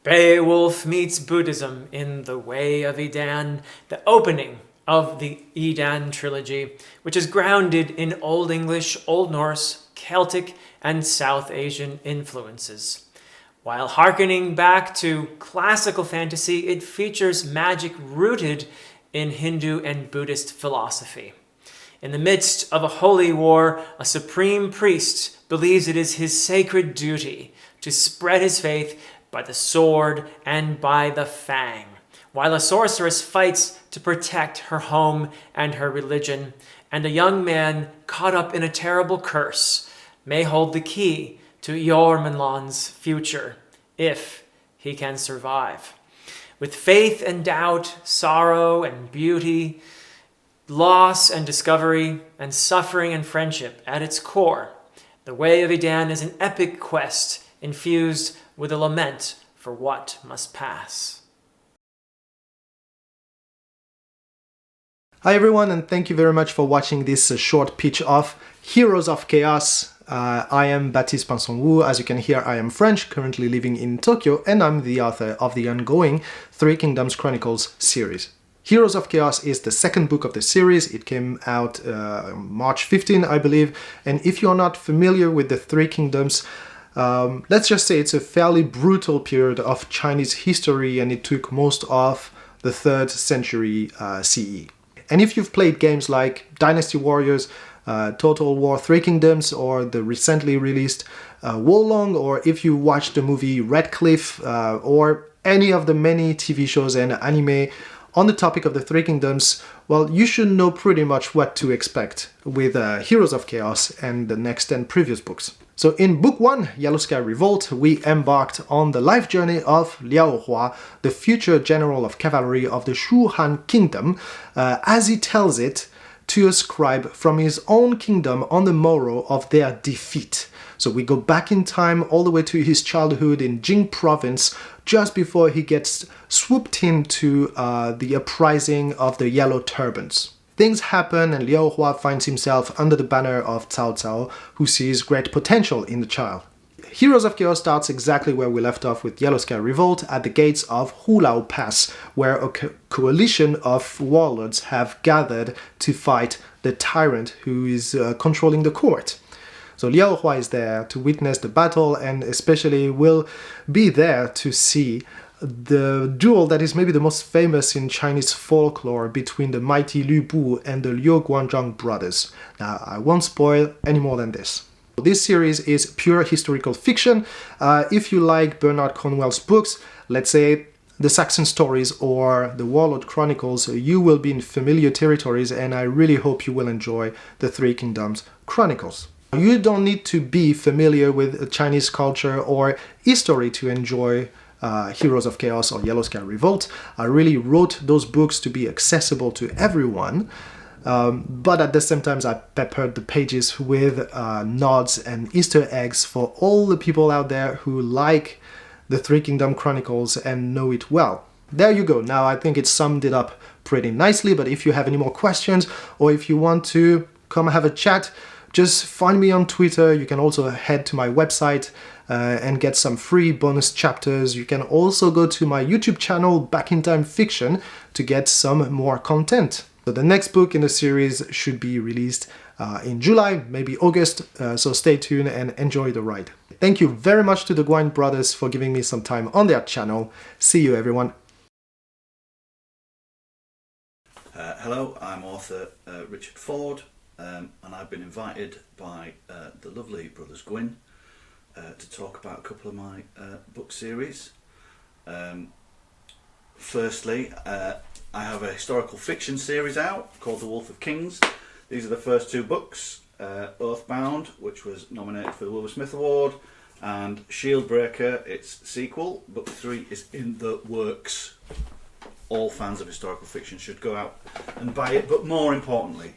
Beowulf meets Buddhism in The Way of Edan, the opening of the Edan Trilogy, which is grounded in Old English, Old Norse, Celtic, and South Asian influences. While hearkening back to classical fantasy, it features magic rooted in Hindu and Buddhist philosophy. In the midst of a holy war, a supreme priest believes it is his sacred duty to spread his faith by the sword and by the fang, while a sorceress fights to protect her home and her religion, and a young man caught up in a terrible curse may hold the key to Jormungand's future, if he can survive. With faith and doubt, sorrow and beauty, loss and discovery, and suffering and friendship at its core, The Way of Edan is an epic quest infused with a lament for what must pass. Hi everyone, and thank you very much for watching this short pitch of Heroes of Chaos. I am Baptiste Pinson-Wu. As you can hear, I am French, currently living in Tokyo, and I'm the author of the ongoing Three Kingdoms Chronicles series. Heroes of Chaos is the second book of the series. It came out March 15, I believe, and if you're not familiar with the Three Kingdoms, let's just say it's a fairly brutal period of Chinese history, and it took most of the 3rd century CE. And if you've played games like Dynasty Warriors, Total War Three Kingdoms, or the recently released Wolong, or if you watched the movie Red Cliff, or any of the many TV shows and anime on the topic of the Three Kingdoms, well, you should know pretty much what to expect with Heroes of Chaos and the next 10 previous books. So in Book 1, Yellow Sky Revolt, we embarked on the life journey of Liao Hua, the future general of cavalry of the Shu Han Kingdom, as he tells it to a scribe from his own kingdom on the morrow of their defeat. So we go back in time all the way to his childhood in Jing province, just before he gets swooped into the uprising of the Yellow Turbans. Things happen and Liao Hua finds himself under the banner of Cao Cao, who sees great potential in the child. Heroes of Chaos starts exactly where we left off with Yellow Sky Revolt, at the gates of Hulao Pass, where a coalition of warlords have gathered to fight the tyrant who is controlling the court. So Liao Hua is there to witness the battle, and especially will be there to see the duel that is maybe the most famous in Chinese folklore between the mighty Lu Bu and the Liu Guanzhang brothers. Now, I won't spoil any more than this. This series is pure historical fiction. If you like Bernard Cornwell's books, let's say the Saxon Stories or the Warlord Chronicles, you will be in familiar territories, and I really hope you will enjoy the Three Kingdoms Chronicles. You don't need to be familiar with Chinese culture or history to enjoy Heroes of Chaos or Yellow Sky Revolt. I really wrote those books to be accessible to everyone, but at the same time I peppered the pages with nods and Easter eggs for all the people out there who like the Three Kingdom Chronicles and know it well. There you go. Now I think it summed it up pretty nicely, but if you have any more questions or if you want to come have a chat, just find me on Twitter. You can also head to my website and get some free bonus chapters. You can also go to my YouTube channel, Back in Time Fiction, to get some more content. So the next book in the series should be released in July, maybe August, so stay tuned and enjoy the ride. Thank you very much to the Gwynne brothers for giving me some time on their channel. See you everyone. Hello, I'm author Richard Ford, and I've been invited by the lovely Brothers Gwynne to talk about a couple of my book series. Firstly, I have a historical fiction series out called The Wolf of Kings. These are the first two books, Oathbound, which was nominated for the Wilbur Smith Award, and Shieldbreaker, its sequel. Book 3 is in the works. All fans of historical fiction should go out and buy it, but more importantly,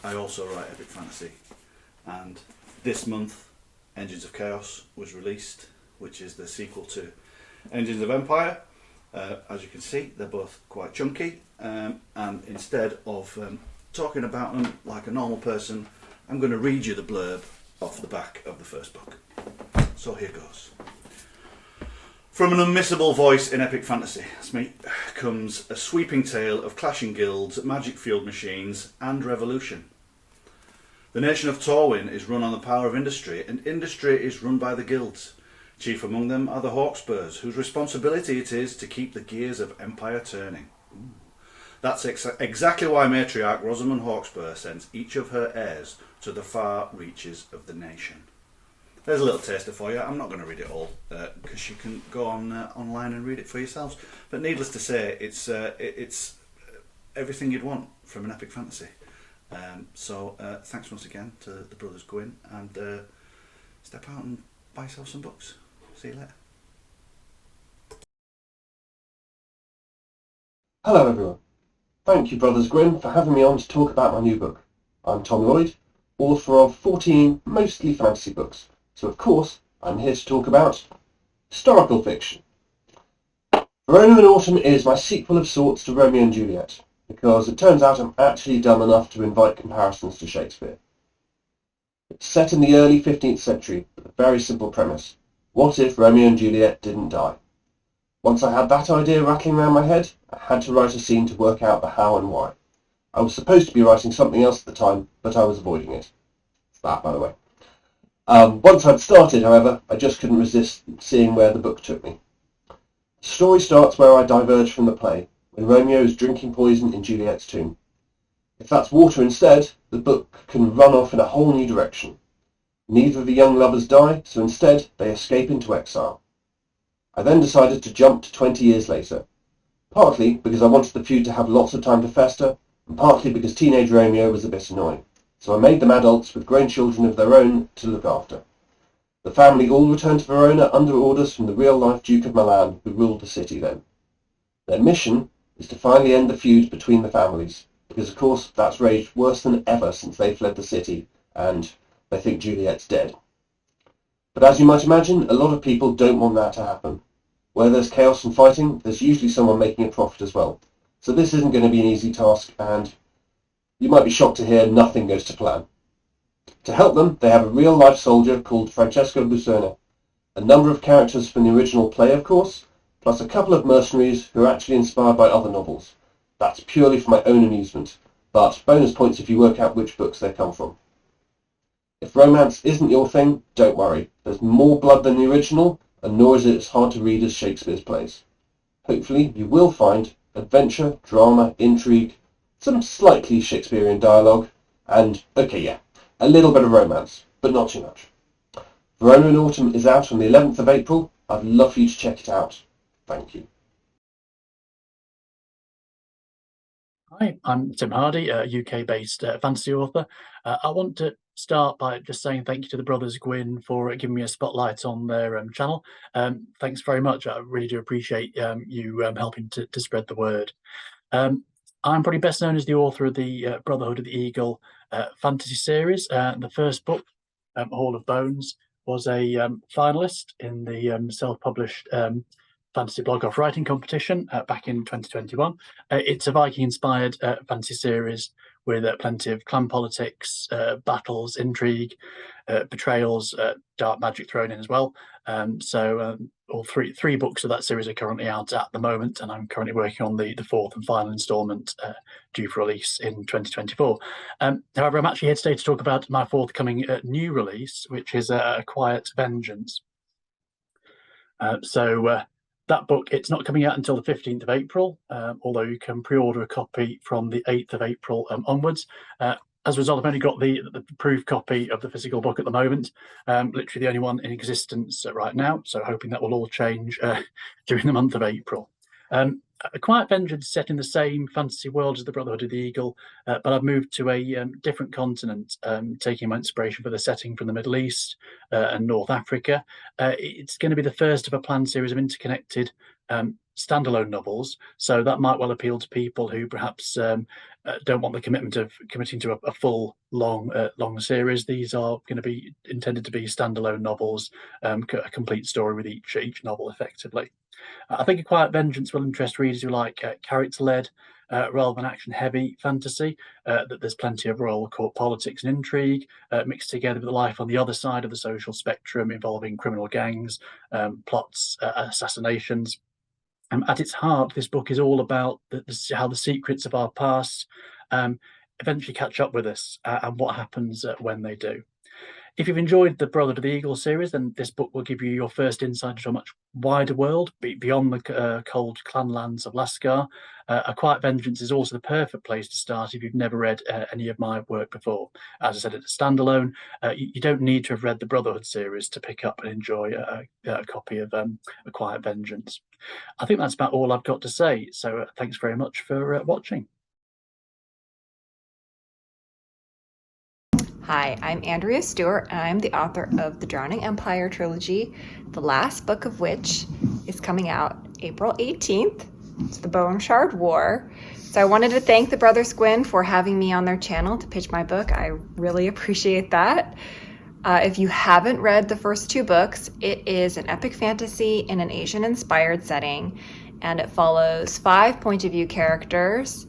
I also write epic fantasy, and this month Engines of Chaos was released, which is the sequel to Engines of Empire. As you can see, they're both quite chunky, and instead of talking about them like a normal person, I'm going to read you the blurb off the back of the first book. So here goes. From an unmissable voice in epic fantasy, that's me, comes a sweeping tale of clashing guilds, magic-fueled machines, and revolution. The nation of Torwin is run on the power of industry, and industry is run by the guilds. Chief among them are the Hawkspurs, whose responsibility it is to keep the gears of empire turning. Ooh. That's exactly why Matriarch Rosamund Hawkspur sends each of her heirs to the far reaches of the nation. There's a little taster for you. I'm not going to read it all because you can go on online and read it for yourselves. But needless to say, it's everything you'd want from an epic fantasy. So thanks once again to the Brothers Gwynne, and step out and buy yourself some books. See you later. Hello everyone. Thank you Brothers Gwynne for having me on to talk about my new book. I'm Tom Lloyd, author of 14 mostly fantasy books. So of course, I'm here to talk about historical fiction. Verona in Autumn is my sequel of sorts to Romeo and Juliet, because it turns out I'm actually dumb enough to invite comparisons to Shakespeare. It's set in the early 15th century with a very simple premise. What if Romeo and Juliet didn't die? Once I had that idea rattling around my head, I had to write a scene to work out the how and why. I was supposed to be writing something else at the time, but I was avoiding it. It's that, by the way. Once I'd started, however, I just couldn't resist seeing where the book took me. The story starts where I diverge from the play, when Romeo is drinking poison in Juliet's tomb. If that's water instead, the book can run off in a whole new direction. Neither of the young lovers die, so instead they escape into exile. I then decided to jump to 20 years later, partly because I wanted the feud to have lots of time to fester, and partly because teenage Romeo was a bit annoying. So I made them adults with grown children of their own to look after. The family all returned to Verona under orders from the real-life Duke of Milan, who ruled the city then. Their mission is to finally end the feud between the families, because of course that's raged worse than ever since they fled the city, and they think Juliet's dead. But as you might imagine, a lot of people don't want that to happen. Where there's chaos and fighting, there's usually someone making a profit as well. So this isn't going to be an easy task, and you might be shocked to hear nothing goes to plan. To help them, they have a real-life soldier called Francesco Busona, a number of characters from the original play, of course, plus a couple of mercenaries who are actually inspired by other novels. That's purely for my own amusement, but bonus points if you work out which books they come from. If romance isn't your thing, don't worry. There's more blood than the original, and nor is it as hard to read as Shakespeare's plays. Hopefully you will find adventure, drama, intrigue, some slightly Shakespearean dialogue, and, a little bit of romance, but not too much. Verona in Autumn is out on the 11th of April. I'd love for you to check it out. Thank you. Hi, I'm Tim Hardy, a UK-based fantasy author. I want to start by just saying thank you to the Brothers Gwynne for giving me a spotlight on their channel. Thanks very much. I really do appreciate you helping to spread the word. I'm probably best known as the author of the Brotherhood of the Eagle fantasy series. The first book, Hall of Bones, was a finalist in the self-published fantasy blog off writing competition back in 2021. It's a Viking-inspired fantasy series with plenty of clan politics, battles, intrigue, betrayals, dark magic thrown in as well. All three books of that series are currently out at the moment, and I'm currently working on the fourth and final instalment due for release in 2024. However, I'm actually here today to talk about my forthcoming new release, which is A Quiet Vengeance. That book, it's not coming out until the 15th of April, although you can pre-order a copy from the 8th of April onwards. As a result, I've only got the proof copy of the physical book at the moment, literally the only one in existence right now, so hoping that will all change during the month of April. A Quiet Vengeance is set in the same fantasy world as the Brotherhood of the Eagle, but I've moved to a different continent, taking my inspiration for the setting from the Middle East and North Africa. It's going to be the first of a planned series of interconnected standalone novels, so that might well appeal to people who perhaps don't want the commitment of committing to a full long series. These are going to be intended to be standalone novels, a complete story with each novel effectively. I think A Quiet Vengeance will interest readers who like character-led rather than action-heavy fantasy, that there's plenty of royal court politics and intrigue mixed together with life on the other side of the social spectrum involving criminal gangs, plots, assassinations. At its heart, this book is all about how the secrets of our past eventually catch up with us and what happens when they do. If you've enjoyed the Brother to the Eagle series, then this book will give you your first insight into a much wider world beyond the cold clanlands of Lascar. A Quiet Vengeance is also the perfect place to start if you've never read any of my work before. As I said, it's a standalone. You don't need to have read the Brotherhood series to pick up and enjoy a copy of A Quiet Vengeance. I think that's about all I've got to say. So thanks very much for watching. Hi, I'm Andrea Stewart, and I'm the author of the Drowning Empire trilogy, the last book of which is coming out April 18th. It's the Bone Shard War. So I wanted to thank the Brothers Gwynne for having me on their channel to pitch my book. I really appreciate that. If you haven't read the first two books, it is an epic fantasy in an Asian-inspired setting, and it follows 5 point-of-view characters.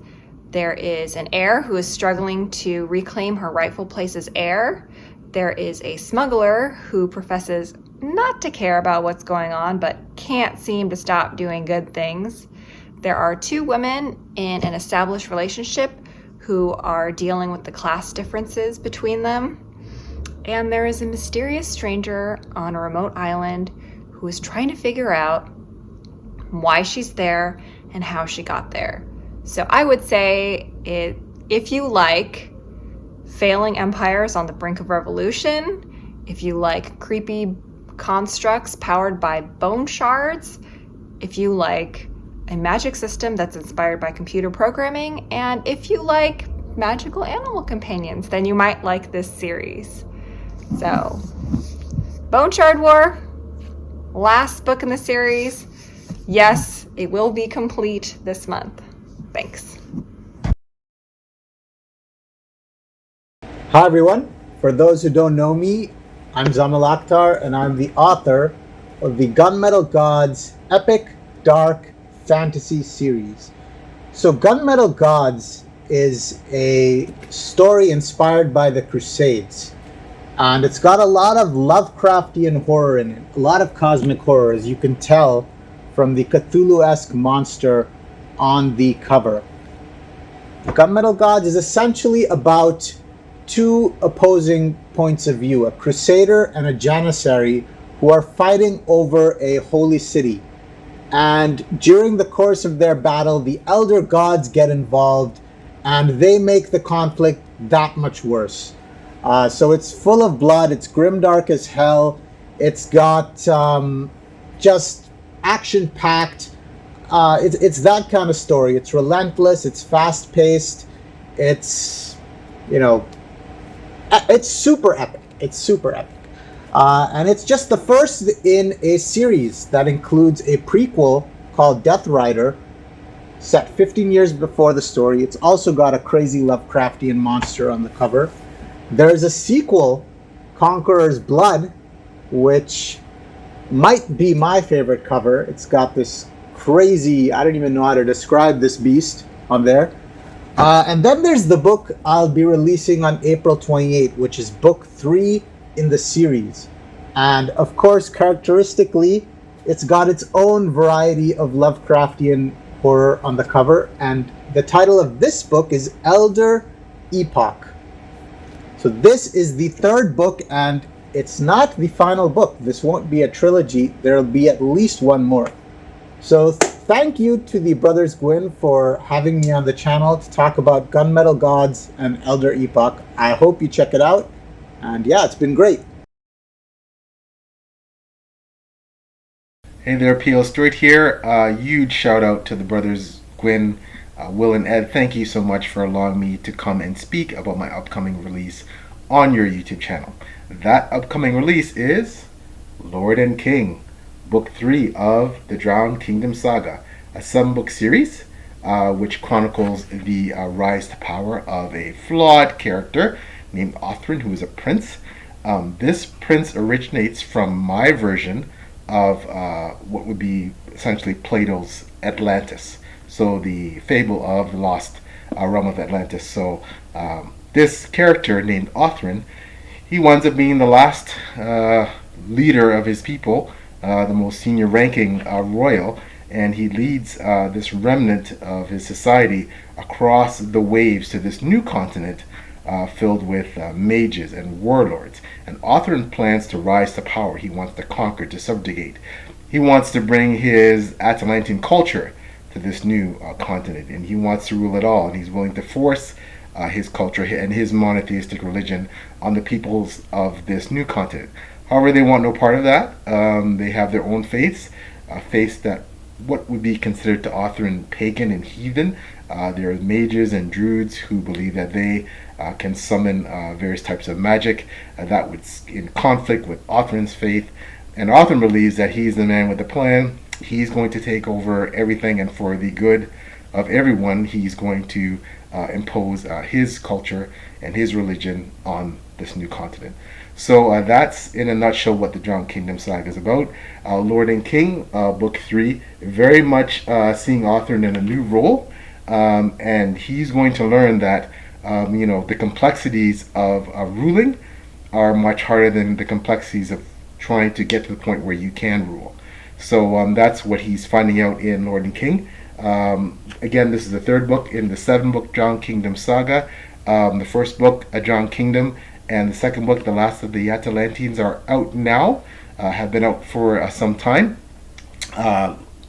There is an heir who is struggling to reclaim her rightful place as heir. There is a smuggler who professes not to care about what's going on, but can't seem to stop doing good things. There are 2 women in an established relationship who are dealing with the class differences between them. And there is a mysterious stranger on a remote island who is trying to figure out why she's there and how she got there. So I would say if you like failing empires on the brink of revolution, if you like creepy constructs powered by bone shards, if you like a magic system that's inspired by computer programming, and if you like magical animal companions, then you might like this series. So, Bone Shard War, last book in the series. Yes, it will be complete this month. Thanks. Hi everyone. For those who don't know me, I'm Zamalatar and I'm the author of the Gunmetal Gods epic dark fantasy series. So Gunmetal Gods is a story inspired by the Crusades, and it's got a lot of Lovecraftian horror in it, a lot of cosmic horror, as you can tell from the Cthulhu-esque monster on the cover. Gunmetal Gods is essentially about 2 opposing points of view, a crusader and a janissary, who are fighting over a holy city. And during the course of their battle, the elder gods get involved and they make the conflict that much worse. So it's full of blood, it's grimdark as hell, it's got just action-packed. It's that kind of story. It's relentless, it's fast-paced, it's, it's super epic. It's super epic. And it's just the first in a series that includes a prequel called Death Rider, set 15 years before the story. It's also got a crazy Lovecraftian monster on the cover. There's a sequel, Conqueror's Blood, which might be my favorite cover. It's got this crazy, I don't even know how to describe this beast on there. And then there's the book I'll be releasing on April 28th, which is book 3 in the series. And of course, characteristically, it's got its own variety of Lovecraftian horror on the cover. And the title of this book is Elder Epoch. So this is the 3rd book, and it's not the final book. This won't be a trilogy. There'll be at least one more. So thank you to the Brothers Gwynne for having me on the channel to talk about Gunmetal Gods and Elder Epoch. I hope you check it out. And yeah, it's been great. Hey there, P.L. Stewart here. Huge shout out to the Brothers Gwynne, Will and Ed. Thank you so much for allowing me to come and speak about my upcoming release on your YouTube channel. That upcoming release is Lord and King, Book 3 of the Drowned Kingdom Saga, a 7-book series which chronicles the rise to power of a flawed character named Othrin, who is a prince. This prince originates from my version of what would be essentially Plato's Atlantis. So the fable of the lost realm of Atlantis. So this character named Othrin, he winds up being the last leader of his people, the most senior ranking royal, and he leads this remnant of his society across the waves to this new continent filled with mages and warlords. And Othrin plans to rise to power. He wants to conquer, to subjugate. He wants to bring his Atalantean culture to this new continent, and he wants to rule it all, and he's willing to force his culture and his monotheistic religion on the peoples of this new continent. However, they want no part of that. They have their own faiths, faiths that what would be considered to Othrin pagan and heathen. There are mages and druids who believe that they can summon various types of magic that would in conflict with Othrin's faith. And Othrin believes that he's the man with the plan. He's going to take over everything, and for the good of everyone, he's going to impose his culture and his religion on this new continent. So that's in a nutshell what the Drowned Kingdom saga is about. Lord and King, book 3, very much seeing Othrin in a new role, and he's going to learn that the complexities of ruling are much harder than the complexities of trying to get to the point where you can rule. So that's what he's finding out in Lord and King. Again, this is the third book in the 7-book Drowned Kingdom saga. The first book, A Drowned Kingdom, and the second book, The Last of the Atalanteans, are out now, have been out for some time.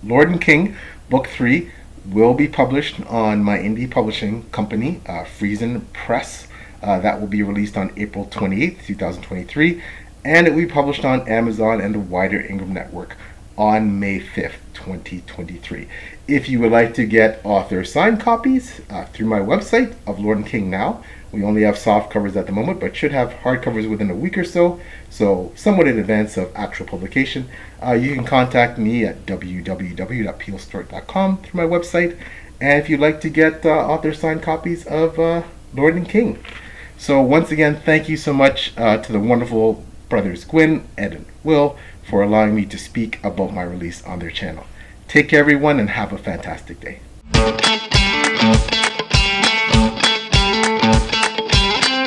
Lord and King, book 3, will be published on my indie publishing company, Friesen Press. That will be released on April 28th, 2023, and it will be published on Amazon and the wider Ingram Network on May 5th, 2023. If you would like to get author signed copies through my website of Lord and King Now, we only have soft covers at the moment, but should have hard covers within a week or so, so somewhat in advance of actual publication. You can contact me at www.peelstore.com through my website, and if you'd like to get author signed copies of Lord and King. So once again, thank you so much to the wonderful Brothers Gwynne, Ed, and Will for allowing me to speak about my release on their channel. Take care, everyone, and have a fantastic day.